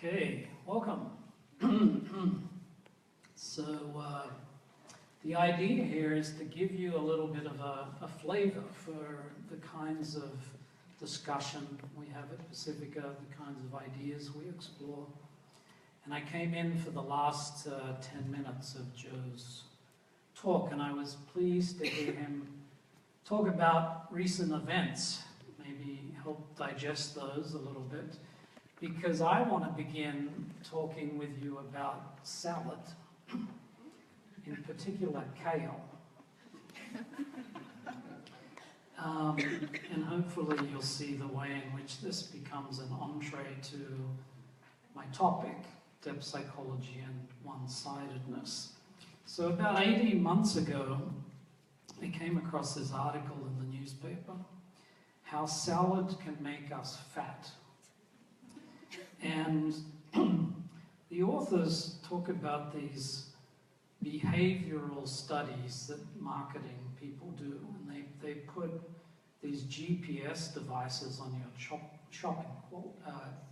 Okay, welcome. So the idea here is to give you a little bit of a flavor for the kinds of discussion we have at Pacifica, the kinds of ideas we explore. And I came in for the last 10 minutes of Joe's talk, and I was pleased to hear him talk about recent events, maybe help digest those a little bit, because I want to begin talking with you about salad, in particular kale. And hopefully you'll see the way in which this becomes an entree to my topic, depth psychology and one-sidedness. So about 18 months ago, I came across this article in the newspaper, How Salad Can Make Us Fat. And the authors talk about these behavioral studies that marketing people do, and they put these GPS devices on your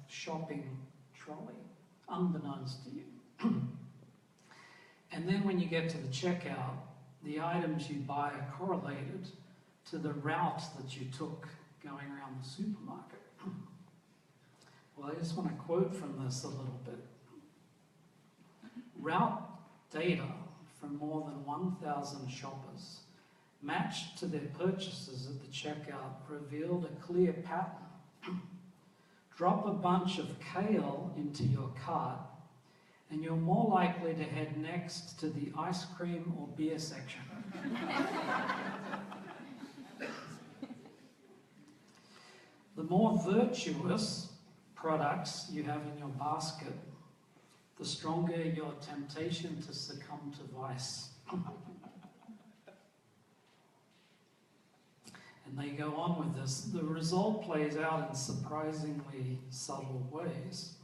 shopping trolley, unbeknownst to you. And then when you get to the checkout, the items you buy are correlated to the route that you took going around the supermarket. Well, I just want to quote from this a little bit. Route data from more than 1,000 shoppers matched to their purchases at the checkout revealed a clear pattern. Drop a bunch of kale into your cart and you're more likely to head next to the ice cream or beer section. The more virtuous products you have in your basket, the stronger your temptation to succumb to vice. And they go on with this. The result plays out in surprisingly subtle ways.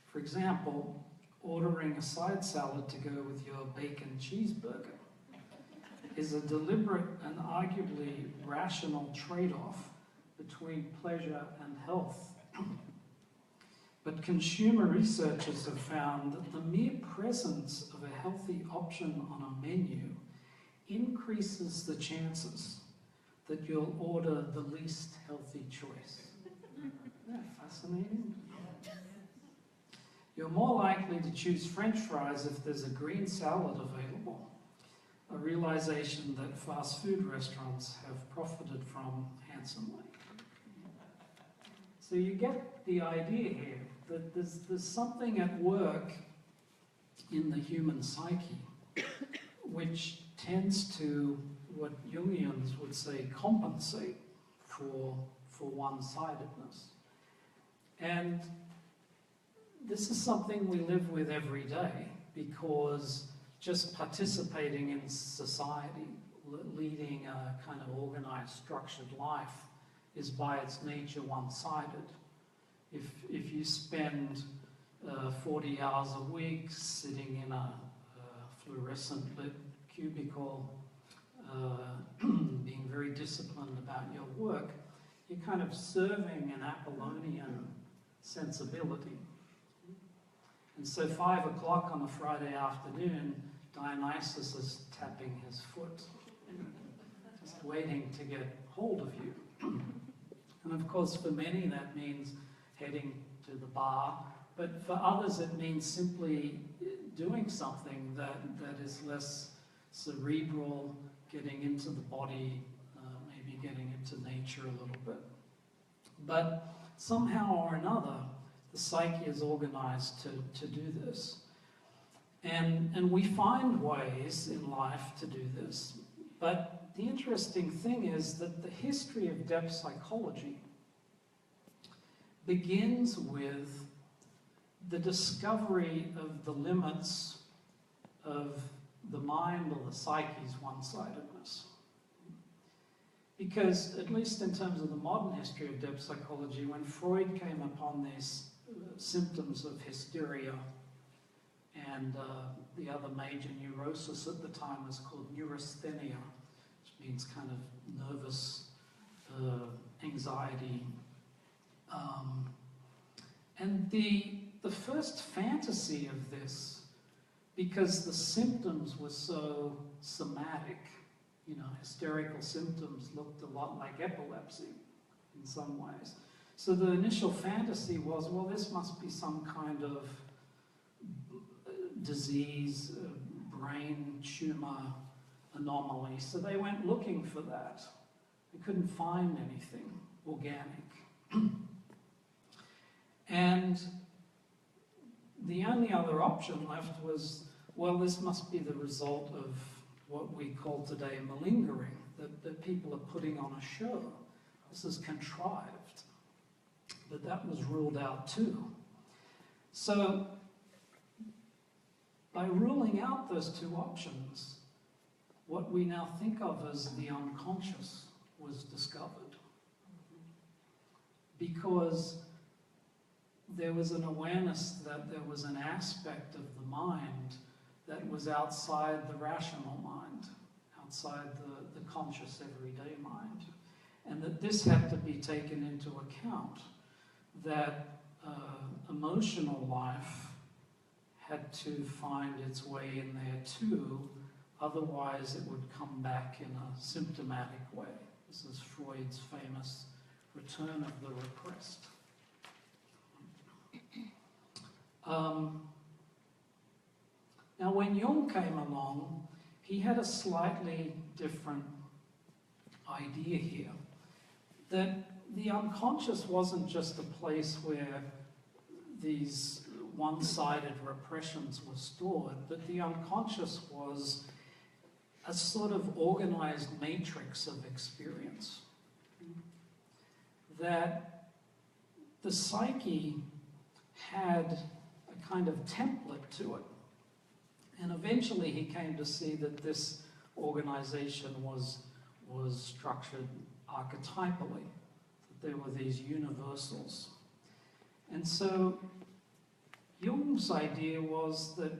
For example, ordering a side salad to go with your bacon cheeseburger is a deliberate and arguably rational trade-off between pleasure and health. But consumer researchers have found that the mere presence of a healthy option on a menu increases the chances that you'll order the least healthy choice. Isn't that fascinating? You're more likely to choose French fries if there's a green salad available, a realization that fast food restaurants have profited from handsomely. So you get the idea here that there's something at work in the human psyche which tends to, what Jungians would say, compensate for one-sidedness. And this is something we live with every day because just participating in society, leading a kind of organized, structured life is by its nature one-sided. If you spend 40 hours a week sitting in a fluorescent lit cubicle, being very disciplined about your work, you're kind of serving an Apollonian sensibility. And so 5 o'clock on a Friday afternoon, Dionysus is tapping his foot, just waiting to get hold of you. And of course, for many that means heading to the bar, but for others it means simply doing something that is less cerebral, getting into the body, maybe getting into nature a little bit. But somehow or another, the psyche is organized to do this. And we find ways in life to do this. But the interesting thing is that the history of depth psychology begins with the discovery of the limits of the mind or the psyche's one-sidedness. Because, at least in terms of the modern history of depth psychology, when Freud came upon these symptoms of hysteria, and the other major neurosis at the time was called neurasthenia, which means kind of nervous anxiety. And the the first fantasy of this, because the symptoms were so somatic, you know, hysterical symptoms looked a lot like epilepsy in some ways. So the initial fantasy was, well, this must be some kind of disease, brain tumor anomaly. So they went looking for that. They couldn't find anything organic. And the only other option left was, well, this must be the result of what we call today malingering, that people are putting on a show. This is contrived. But that was ruled out too. So, by ruling out those two options, what we now think of as the unconscious was discovered. Because there was an awareness that there was an aspect of the mind that was outside the rational mind, outside the conscious everyday mind. And that this had to be taken into account, that emotional life had to find its way in there too, otherwise it would come back in a symptomatic way. This is Freud's famous return of the repressed. Now, when Jung came along, he had a slightly different idea here. That the unconscious wasn't just a place where these one-sided repressions were stored, but the unconscious was a sort of organized matrix of experience. That the psyche had a kind of template to it. And eventually he came to see that this organization was structured archetypally, that there were these universals. And so Jung's idea was that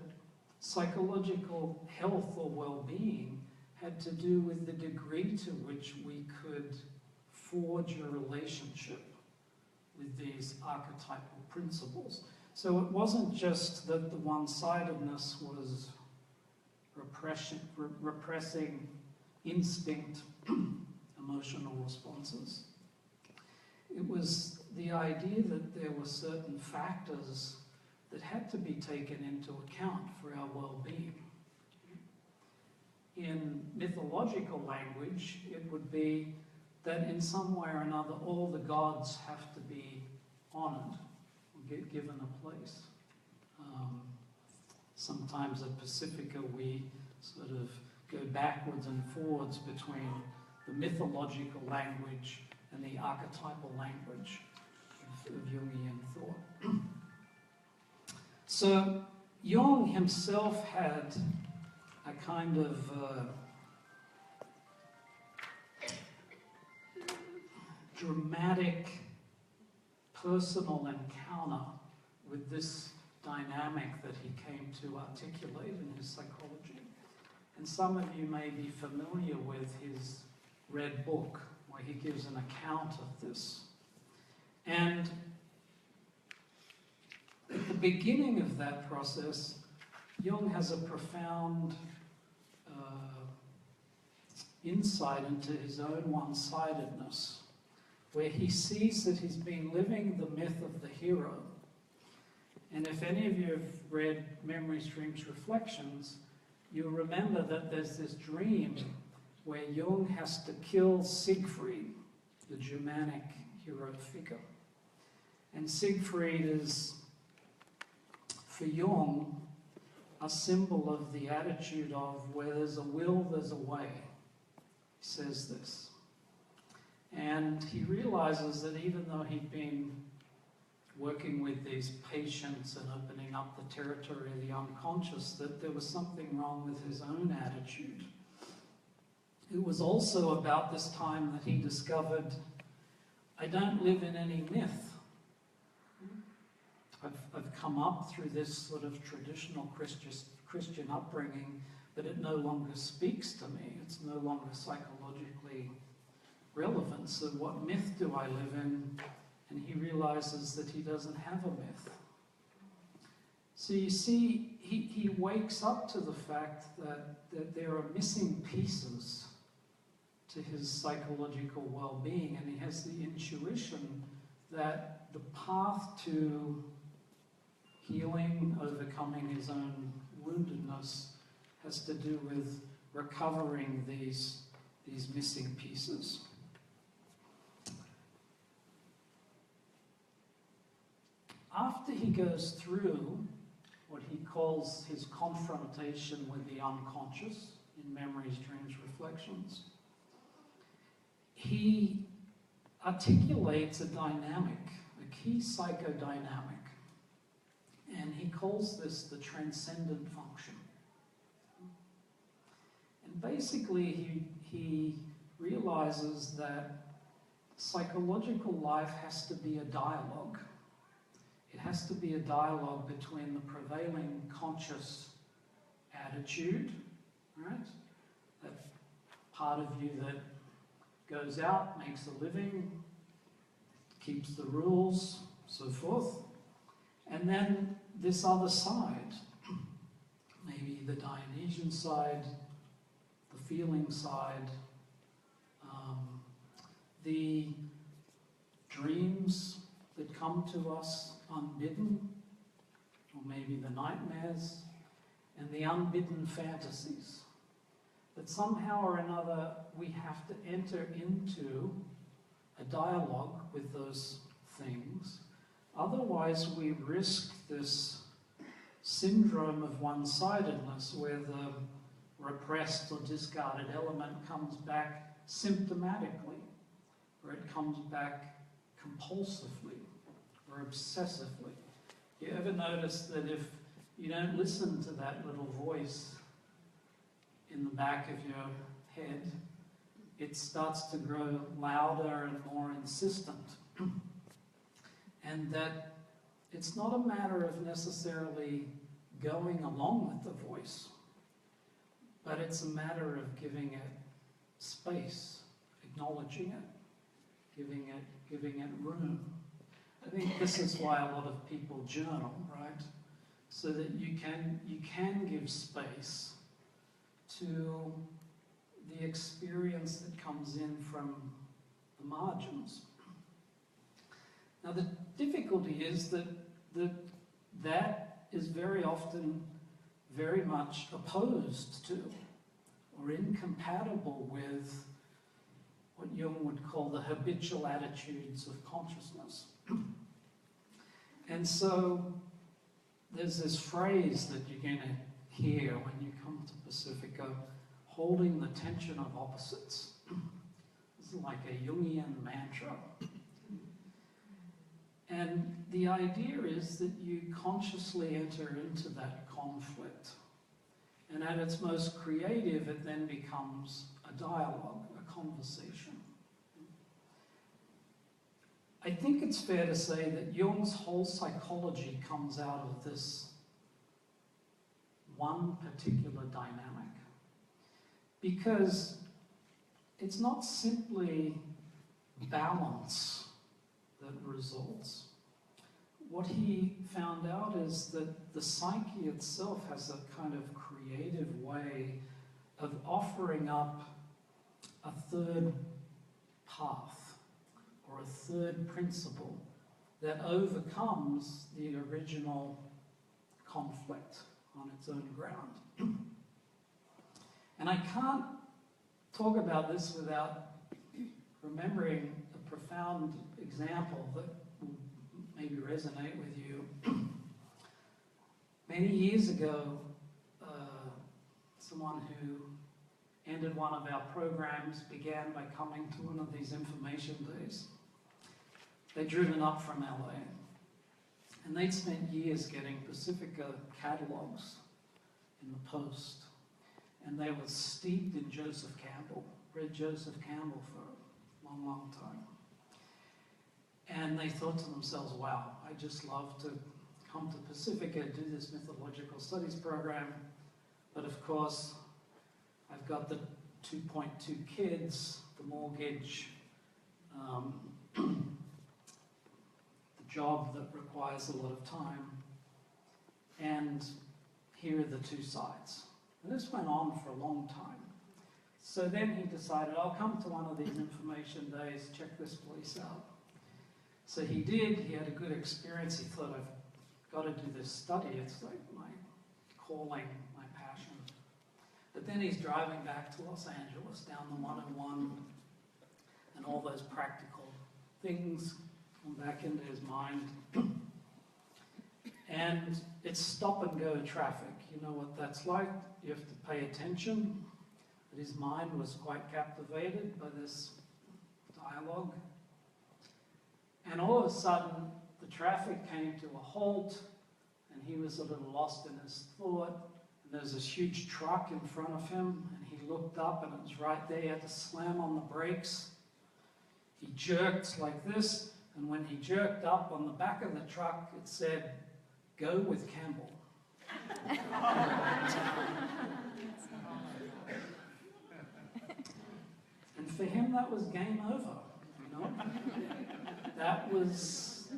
psychological health or well-being had to do with the degree to which we could forge a relationship with these archetypal principles. So it wasn't just that the one-sidedness was repressing instinct, emotional responses. It was the idea that there were certain factors that had to be taken into account for our well-being. In mythological language, it would be that in some way or another, all the gods have to be honored, given a place. Sometimes at Pacifica, we sort of go backwards and forwards between the mythological language and the archetypal language of Jungian thought. So Jung himself had a kind of dramatic personal encounter with this dynamic that he came to articulate in his psychology. And some of you may be familiar with his Red Book, where he gives an account of this. And at the beginning of that process, Jung has a profound insight into his own one-sidedness, where he sees that he's been living the myth of the hero. And if any of you have read Memory Streams Reflections, you'll remember that there's this dream where Jung has to kill Siegfried, the Germanic hero figure. And Siegfried is, for Jung, a symbol of the attitude of where there's a will, there's a way. He says this. And he realizes that even though he'd been working with these patients and opening up the territory of the unconscious, that there was something wrong with his own attitude. It was also about this time that he discovered, I don't live in any myth. I've come up through this sort of traditional Christian upbringing, but it no longer speaks to me. It's no longer psychologically relevant. So what myth do I live in? And he realizes that he doesn't have a myth. So you see, he wakes up to the fact that there are missing pieces to his psychological well-being, and he has the intuition that the path to healing, overcoming his own woundedness, has to do with recovering these missing pieces. After he goes through what he calls his confrontation with the unconscious in Memories, Dreams, Reflections, he articulates a dynamic, a key psychodynamic, and he calls this the transcendent function. And basically he realizes that psychological life has to be a dialogue. It has to be a dialogue between the prevailing conscious attitude, right? That part of you that goes out, makes a living, keeps the rules, so forth. And then this other side, maybe the Dionysian side, the feeling side, the dreams that come to us unbidden, or maybe the nightmares, and the unbidden fantasies. That somehow or another we have to enter into a dialogue with those things. Otherwise we risk this syndrome of one-sidedness, where the repressed or discarded element comes back symptomatically, where it comes back compulsively or obsessively. You ever notice that if you don't listen to that little voice in the back of your head, it starts to grow louder and more insistent? And that it's not a matter of necessarily going along with the voice, but it's a matter of giving it space, acknowledging it, giving it room. I think this is why a lot of people journal, right? So that you can give space to the experience that comes in from the margins. Now the difficulty is that is very often very much opposed to or incompatible with what Jung would call the habitual attitudes of consciousness. And so there's this phrase that you're going to hear when you come to Pacifica, holding the tension of opposites. This is like a Jungian mantra. And the idea is that you consciously enter into that conflict. And at its most creative, it then becomes a dialogue, a conversation. I think it's fair to say that Jung's whole psychology comes out of this one particular dynamic. Because it's not simply balance that results. What he found out is that the psyche itself has a kind of creative way of offering up a third path or a third principle that overcomes the original conflict on its own ground. And I can't talk about this without remembering a profound example that will maybe resonate with you. Many years ago, someone who ended one of our programs began by coming to one of these information days. They'd driven up from LA, and they'd spent years getting Pacifica catalogs in the post, and they were steeped in Joseph Campbell, read Joseph Campbell for a long, long time. And they thought to themselves, wow, I just love to come to Pacifica, do this mythological studies program, but of course, I've got the 2.2 kids, the mortgage, the job that requires a lot of time, and here are the two sides. And this went on for a long time. So then he decided, I'll come to one of these information days, check this place out. So he did, he had a good experience, he thought, I've got to do this study, it's like my calling, my passion. But then he's driving back to Los Angeles, down the 101, and all those practical things come back into his mind. And it's stop and go traffic. You know what that's like? You have to pay attention. But his mind was quite captivated by this dialogue. And all of a sudden, the traffic came to a halt, and he was a little lost in his thought. And there was this huge truck in front of him, and he looked up, and it was right there. He had to slam on the brakes. He jerked like this, and when he jerked up on the back of the truck, it said, "Go with Campbell." And for him, that was game over, you know? That was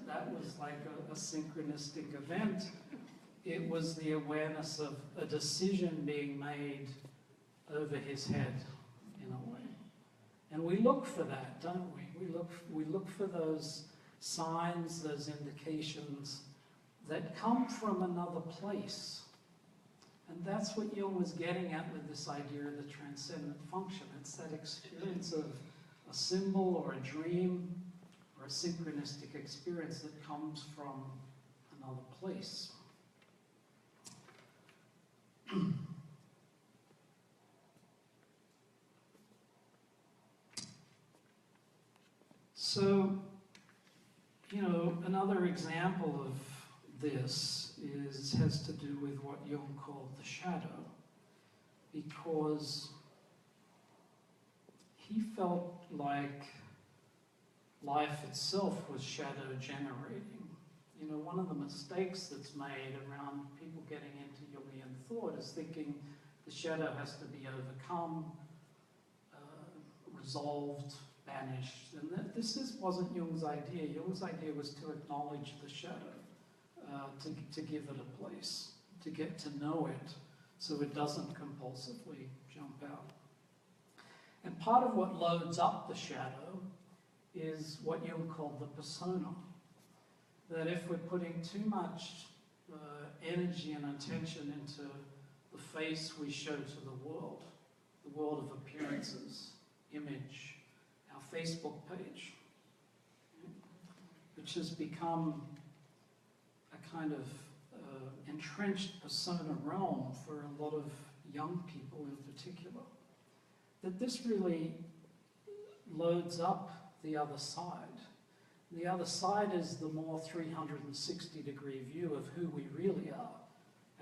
like a synchronistic event. It was the awareness of a decision being made over his head, in a way. And we look for that, don't we? We look for those signs, those indications that come from another place. And that's what Jung was getting at with this idea of the transcendent function. It's that experience of a symbol or a dream or a synchronistic experience that comes from another place. So, you know, another example of this has to do with what Jung called the shadow, because he felt like life itself was shadow generating. You know, one of the mistakes that's made around people getting into Jungian thought is thinking the shadow has to be overcome, resolved, banished. And this wasn't Jung's idea. Jung's idea was to acknowledge the shadow, to give it a place, to get to know it so it doesn't compulsively jump out. And part of what loads up the shadow is what Jung called the persona. That if we're putting too much energy and attention into the face we show to the world of appearances, image, our Facebook page, which has become a kind of entrenched persona realm for a lot of young people in particular, that this really loads up the other side. The other side is the more 360-degree view of who we really are,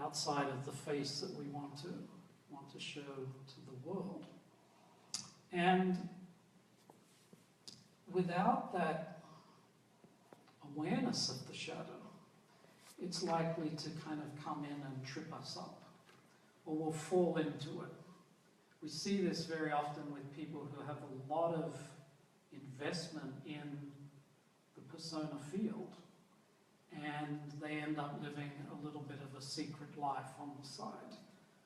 outside of the face that we want to show to the world. And without that awareness of the shadow, it's likely to kind of come in and trip us up, or we'll fall into it. We see this very often with people who have a lot of investment in the persona field, and they end up living a little bit of a secret life on the side.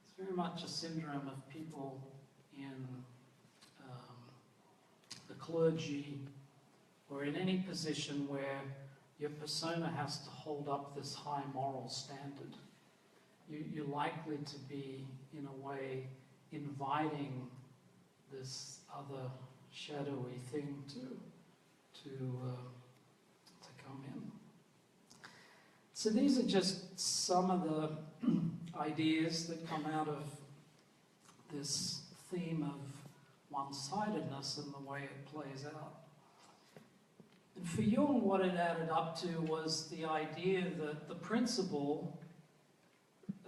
It's very much a syndrome of people in the clergy or in any position where your persona has to hold up this high moral standard. You're likely to be, in a way, inviting this other shadowy thing to come in. So these are just some of the ideas that come out of this theme of one-sidedness and the way it plays out. And for Jung, what it added up to was the idea that the principle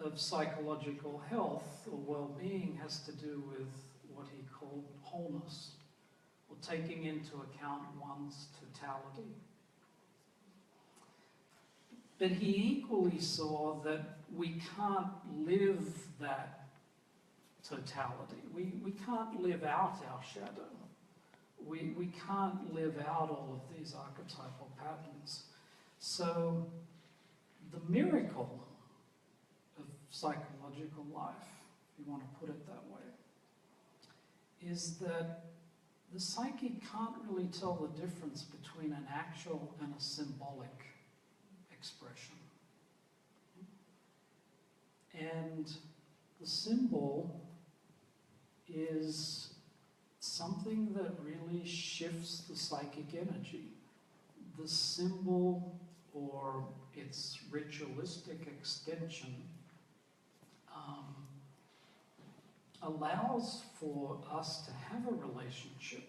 of psychological health or well-being has to do with what he called wholeness, or taking into account one's totality. But he equally saw that we can't live that totality. We can't live out our shadow. We can't live out all of these archetypal patterns. So the miracle psychological life, if you want to put it that way, is that the psyche can't really tell the difference between an actual and a symbolic expression. And the symbol is something that really shifts the psychic energy. The symbol, or its ritualistic extension, allows for us to have a relationship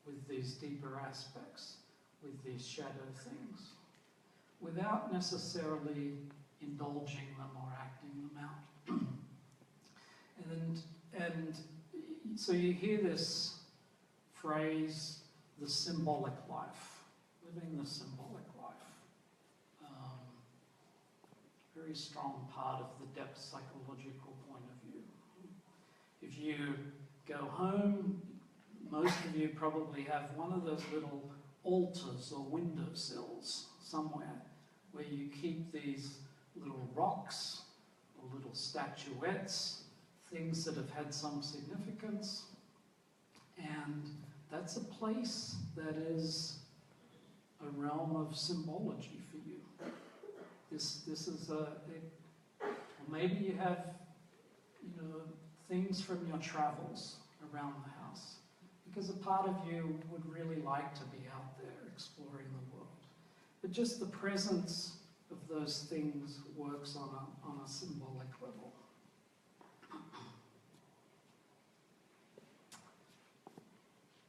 with these deeper aspects, with these shadow things, without necessarily indulging them or acting them out. And so you hear this phrase, the symbolic life, living the symbolic life. Very strong part of the depth psychological point of view. If you go home, most of you probably have one of those little altars or windowsills somewhere where you keep these little rocks or little statuettes, things that have had some significance, and that's a place that is a realm of symbology for you. This is or maybe you have, things from your travels around the house, because a part of you would really like to be out there exploring the world. But just the presence of those things works on a symbolic level.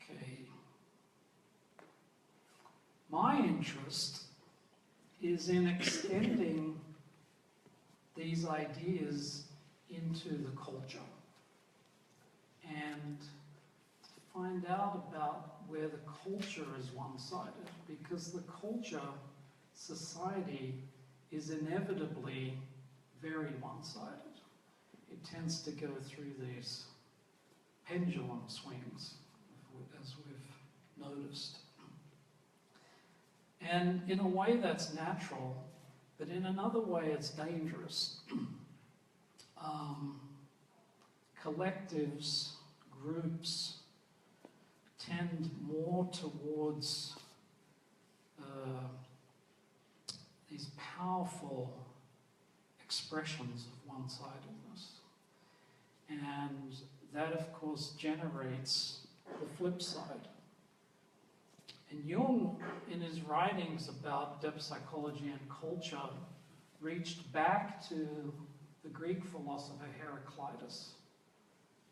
Okay. My interest is in extending these ideas into the culture and to find out about where the culture is one-sided, because the culture, society, is inevitably very one-sided. It tends to go through these pendulum swings, as we've noticed. And in a way that's natural, but in another way it's dangerous. Collectives, groups, tend more towards these powerful expressions of one-sidedness. And that, of course, generates the flip side. And Jung, in his writings about depth psychology and culture, reached back to the Greek philosopher Heraclitus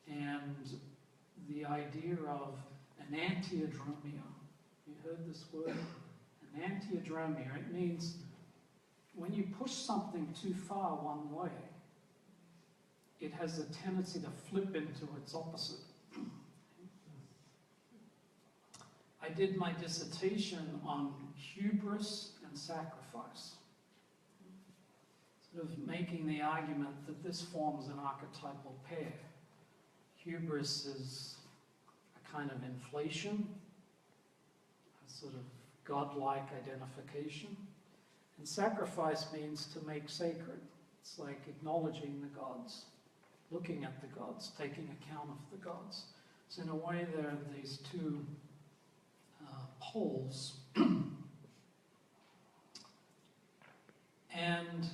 and the idea of an antiodromia. You heard this word? An antiodromia. It means when you push something too far one way, it has a tendency to flip into its opposite. I did my dissertation on hubris and sacrifice, sort of making the argument that this forms an archetypal pair. Hubris is a kind of inflation, a sort of godlike identification, and sacrifice means to make sacred. It's like acknowledging the gods, looking at the gods, taking account of the gods. So in a way there are these two poles. And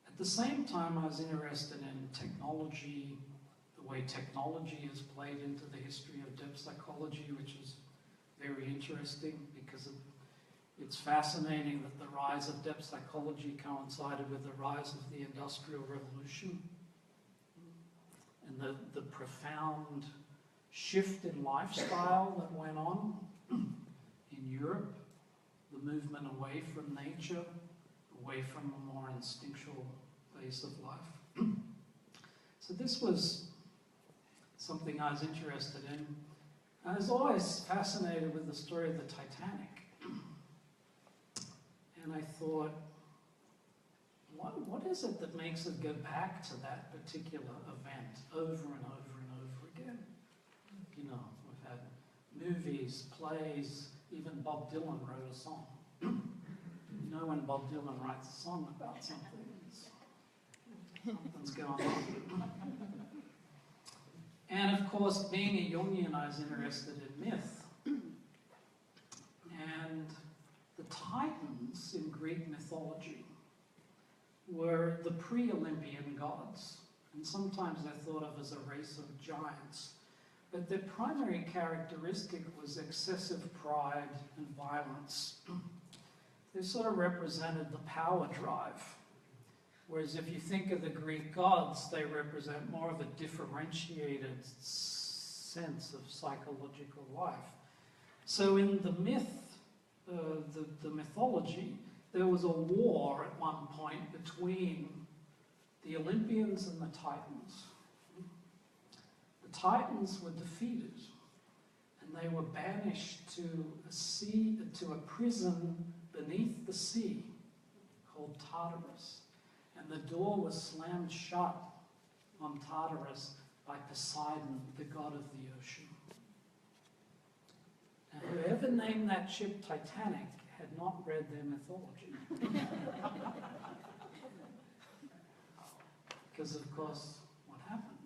at the same time, I was interested in technology, the way technology is played into the history of depth psychology, which is very interesting because it's fascinating that the rise of depth psychology coincided with the rise of the Industrial Revolution and the profound shift in lifestyle that went on in Europe, the movement away from nature, away from a more instinctual phase of life. So this was something I was interested in. I was always fascinated with the story of the Titanic. And I thought, what is it that makes it go back to that particular event over and over and over again? You know, we've had movies, plays, even Bob Dylan wrote a song. You You know when Bob Dylan writes a song about something, something's going on. And of course, being a Jungian, I was interested in myth. And the Titans in Greek mythology were the pre-Olympian gods. And sometimes they're thought of as a race of giants. But their primary characteristic was excessive pride and violence. They sort of represented the power drive. Whereas if you think of the Greek gods, they represent more of a differentiated sense of psychological life. So in the myth, the mythology, there was a war at one point between the Olympians and the Titans. The Titans were defeated, and they were banished to a prison beneath the sea called Tartarus. And the door was slammed shut on Tartarus by Poseidon, the god of the ocean. Now, whoever named that ship Titanic had not read their mythology. Because, of course, what happened?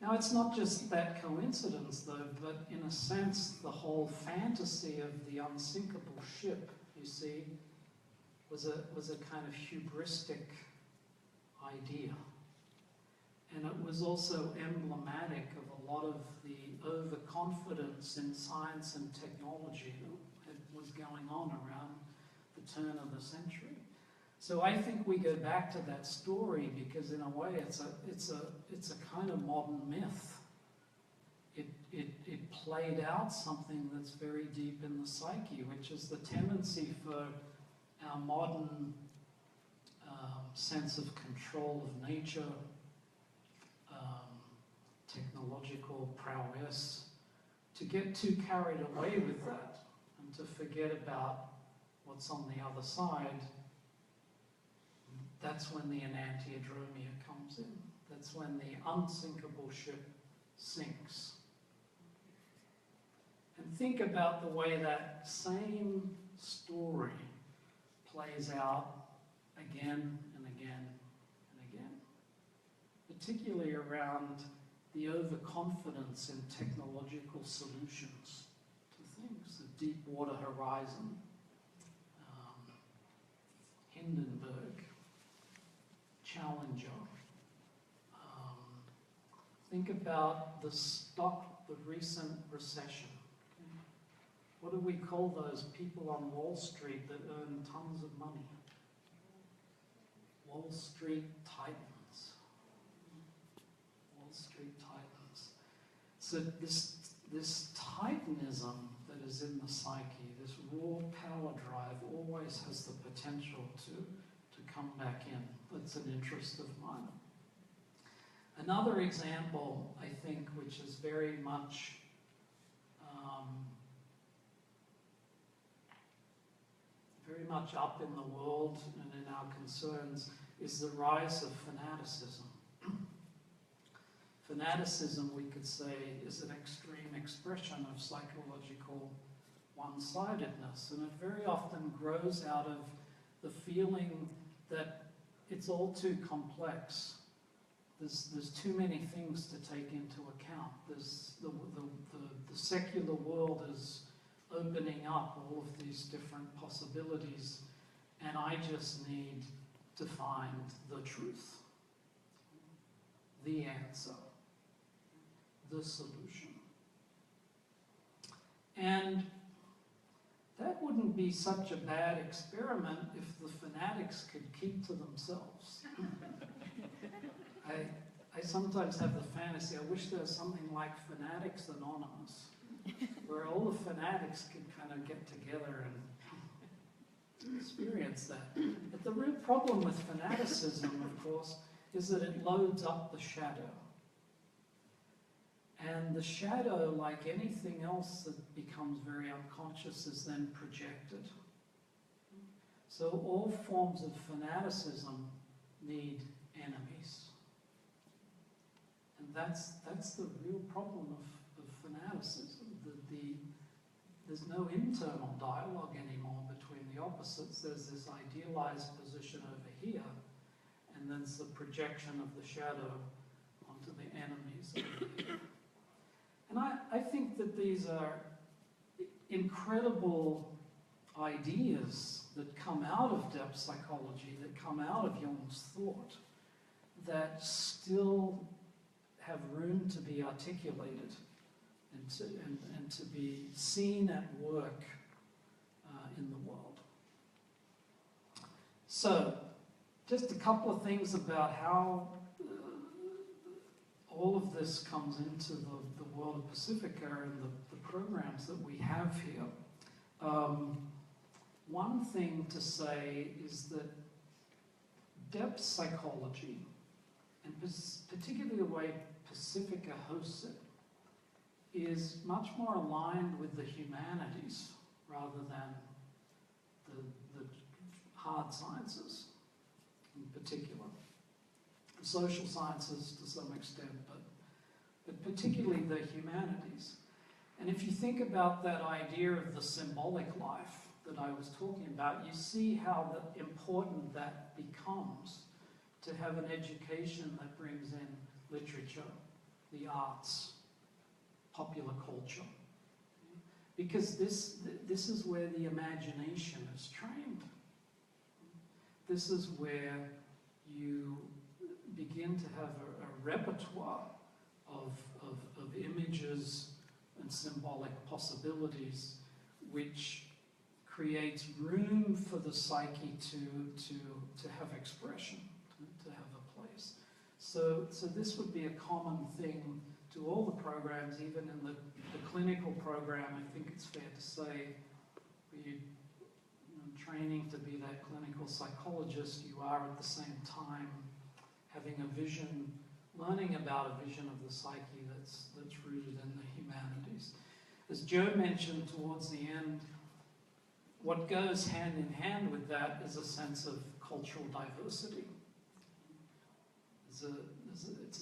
Now, it's not just that coincidence, though, but in a sense, the whole fantasy of the unsinkable ship, you see, was a kind of hubristic idea. And it was also emblematic of a lot of the overconfidence in science and technology that was going on around the turn of the century. So I think we go back to that story because in a way it's a kind of modern myth. It played out something that's very deep in the psyche, which is the tendency for our modern sense of control of nature, technological prowess, to get too carried away with that and to forget about what's on the other side. That's when the enantiodromia comes in. That's when the unsinkable ship sinks. And think about the way that same story plays out again and again and again, particularly around the overconfidence in technological solutions to things, the Deepwater Horizon, Hindenburg, Challenger. Think about the recent recession. What do we call those people on Wall Street that earn tons of money? Wall Street Titans. Wall Street Titans. So this Titanism that is in the psyche, this raw power drive, always has the potential to come back in. That's an interest of mine. Another example, I think, which is very much up in the world and in our concerns, is the rise of fanaticism. Fanaticism, we could say, is an extreme expression of psychological one-sidedness, and it very often grows out of the feeling that it's all too complex. There's too many things to take into account. The secular world is opening up all of these different possibilities, and I just need to find the truth, the answer, the solution. And that wouldn't be such a bad experiment if the fanatics could keep to themselves. I sometimes have the fantasy, I wish there was something like Fanatics Anonymous, where all the fanatics could kind of get together and experience that. But the real problem with fanaticism, of course, is that it loads up the shadow. And the shadow, like anything else that becomes very unconscious, is then projected. So all forms of fanaticism need enemies. And that's the real problem of fanaticism. The there's no internal dialogue anymore between the opposites. There's this idealized position over here, and then there's the projection of the shadow onto the enemies over here. And I think that these are incredible ideas that come out of depth psychology, that come out of Jung's thought, that still have room to be articulated and to be seen at work in the world. So, just a couple of things about how all of this comes into the world of Pacifica and the programs that we have here. One thing to say is that depth psychology, and particularly the way Pacifica hosts it, is much more aligned with the humanities rather than the hard sciences in particular. The social sciences to some extent, but particularly the humanities. And if you think about that idea of the symbolic life that I was talking about, you see how important that becomes to have an education that brings in literature, the arts, popular culture. Because this is where the imagination is trained. This is where you begin to have a repertoire of images and symbolic possibilities which creates room for the psyche to have expression, to have a place. So this would be a common thing to all the programs, even in the clinical program. I think it's fair to say, you training to be that clinical psychologist, you are at the same time having a vision, learning about a vision of the psyche that's rooted in the humanities. As Joe mentioned towards the end, what goes hand in hand with that is a sense of cultural diversity. It's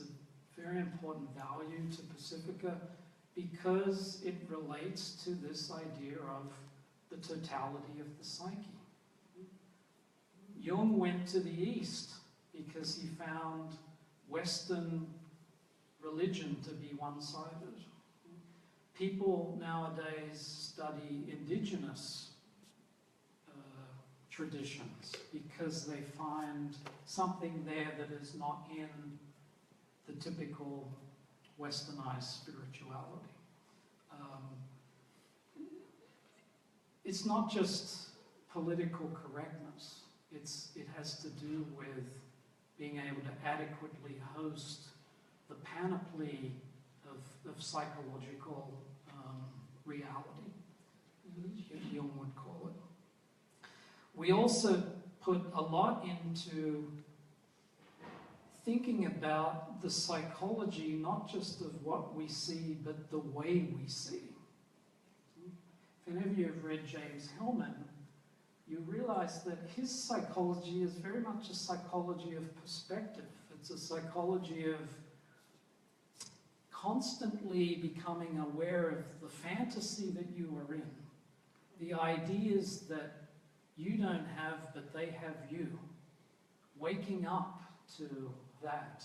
a very important value to Pacifica because it relates to this idea of the totality of the psyche. Jung went to the East because he found Western religion to be one-sided. People nowadays study indigenous traditions because they find something there that is not in the typical westernized spirituality. It's not just political correctness. It has to do with being able to adequately host the panoply of psychological reality, Jung would call it. We also put a lot into thinking about the psychology, not just of what we see, but the way we see. If any of you have read James Hillman, you realize that his psychology is very much a psychology of perspective. It's a psychology of constantly becoming aware of the fantasy that you are in, the ideas that you don't have, but they have you, waking up to that.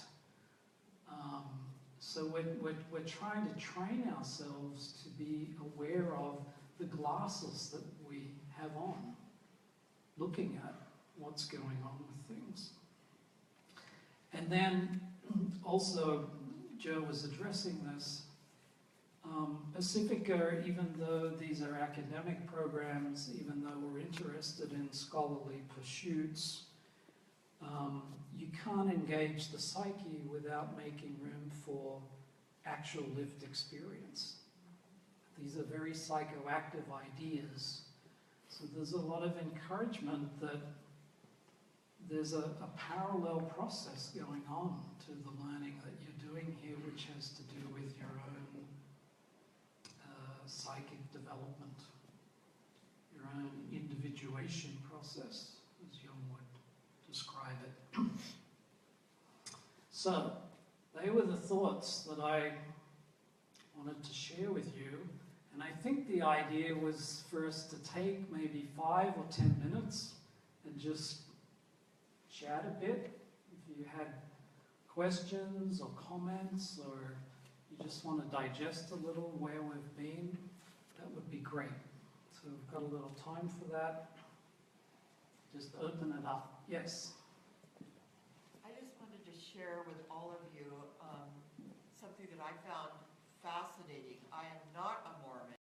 So we're trying to train ourselves to be aware of the glasses that we have on, looking at what's going on with things. And then also, Joe was addressing this, Pacifica, even though these are academic programs, even though we're interested in scholarly pursuits, you can't engage the psyche without making room for actual lived experience. These are very psychoactive ideas. So there's a lot of encouragement that there's a parallel process going on to the learning that you're doing here, which has to do with your own psychic development, your own individuation process, as Jung would describe it. So, they were the thoughts that I wanted to share with you, And I think the idea was for us to take maybe 5 or 10 minutes and just chat a bit. If you had questions or comments, or you just want to digest a little where we've been, that would be great. So we've got a little time for that. Just open it up. Yes? I just wanted to share with all of you something that I found fascinating. I am not a Mormon,